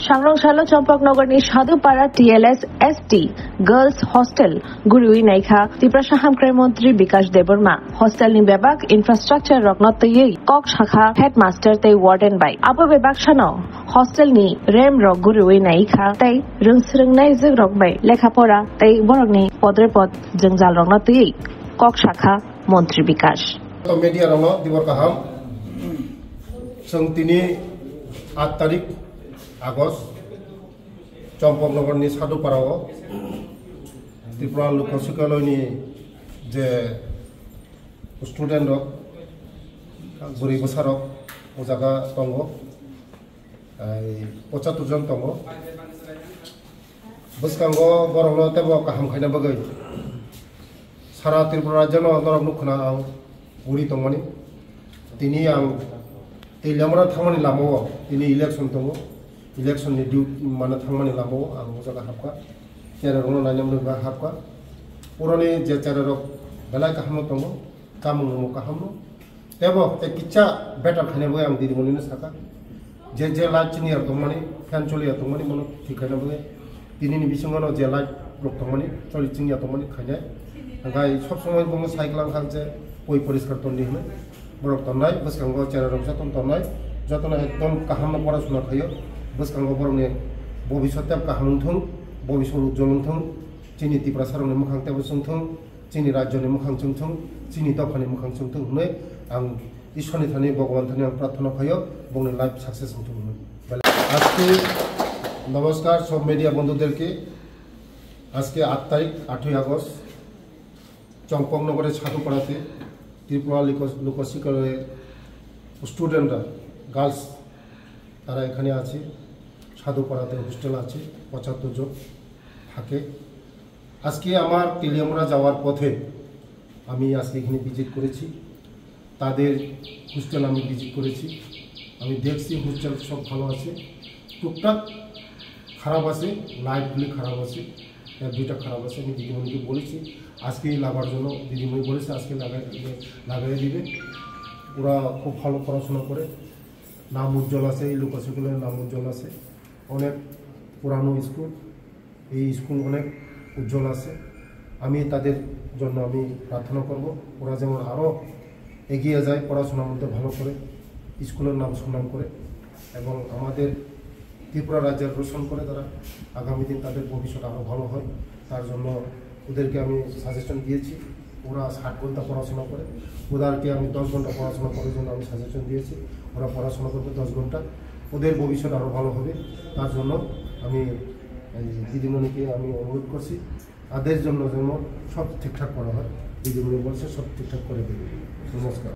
सांग्रांशालो चम्पकनगरनि Sadhupara TLS ST girls hostel गुरुई नाइखा त्रिपुरा हामक्राइ मन्त्री विकास देबबर्मा हस्टेलनि बेबाक इन्फ्रास्ट्राक्चर रगनतयै कक शाखा हेडमास्टर तै वार्डेन बाय आबो बेबाक सानो हस्टेलनि रेम रग गुरुई नाइखा तै रोंस्रोंनाय जों रगबाय लेखापड़ा तै बरगनि पदरे पद जोंजाल रगनतयै कक शाखा मन्त्री विकास मीडिया रंग दिवर काहाम जों दिनै 8 तारिख आगस्ट चम्पकनगरनि साधुपाड़ाव त्रिपुरा लोकशिक्षालयनि जे स्टूडेंट रक 4 बोसोरक उजागा दङ 75 जन दङ बसकांगो बरंनो तेबो काहाम खायना बगै सारा त्रिपुरा राज्यनो नरक नुखना आं उरि दंमोन दिनै आं दैलामरा थांमानि लामाव दिनै इलेक्शन दङ इलेक्शन नि माने थांमानि लामाव आं उजागा हाबका चेरारनो नायनोबा हाबका पुरानि जे चेरारक बेलाय काहाम दङ कामुमु काहाम तेबो ते किच्चा बेटर खायनाबो आं दिदिमोननो साका जे लाइट चिनियार दंमानि फैन चलिया दंमानि मनो थिखायनाबो दिनैनि बिसंगानो जे लाइट रक दंमानि चलि चिनिया दंमानि खायनाय ओंखाय सब समय बुङो साइक्लां हांजे पय परिष्कार तन्नि होनो बरक तन्नाय बसकांगो चेरारक जतन तन्नाय जतन एकदम काहाम पराशुना खायो बसकांगो बरंनि भबिष्यते काहामथों भबिष्य उज्जवलथों चिनि त्रिपुरा सारनि मुखां तेबो सोंथों चिनि राज्यनि मुखां सोंथों चिनि दफानि मुखां सोंथों होनो आं ईश्वरनि थानि भगवान थानि आं प्रार्थना खायो बंनि लाइफ सक्सेस होथों होनो আজকে নমস্কার সব মিডিয়া বন্ধুদেরকে আজকে 8 তারিখ 8 আগস্ট চম্পকনগরের সাধুপাড়াতে त्रिपुरा लोकशिक्षालয়ের স্টুডেন্টরা গার্লস তারা এখানে আছে সাধুপাড়াতে হোস্টেল আছে 75 জন থাকে আজকে আমার তেলিয়ামরা যাওয়ার পথে আমি আজকে এখানে ভিজিট করেছি তাদের হোস্টেল আমি ভিজিট করেছি আমি দেখছি হোস্টেল সব ভালো আছে টুকটাক খারাপ আছে লাইটগুলি খারাপ আছে দুইটা খারাপ আছে আমি দিদিমণিকে বলেছি আজকে লাগার জন্য দিদিমণি বলেছে আজকে লাগাই দিবে ওরা খুব ভালো পড়াশোনা করে নাম উজ্জ্বল আছে এই লোকশিক্ষালয়ের নাম উজ্জ্বল আছে অনেক পুরানো স্কুল এই স্কুল অনেক উজ্জ্বল আছে আমি তাদের জন্য আমি প্রার্থনা করব ওরা যেমন আরও এগিয়ে যায় পড়াশোনার মধ্যে ভালো করে স্কুলের নাম সুনাম করে এবং আমাদের त्रिपुरा राज्य रोशन করে তারা আগামী দিন তাদের ভবিষ্যৎ আরো ভালো হয় তার জন্য ওদেরকে আমি সাজেশন দিয়েছি ওরা 60 ঘন্টা পড়াশোনা করে ওদেরকে আমি 10 ঘন্টা পড়াশোনা করার জন্য আমি সাজেশন দিয়েছি ওরা পড়াশোনা করবে 10 ঘন্টা ওদের ভবিষ্যৎ আরো ভালো হবে তার জন্য আমি দিদিমণিকে আমি অনুরোধ করছি তাদের জন্য যেন সব ঠিকঠাক করা হয় দিদিমণি বলছে সব ঠিকঠাক করে দেবে নমস্কার।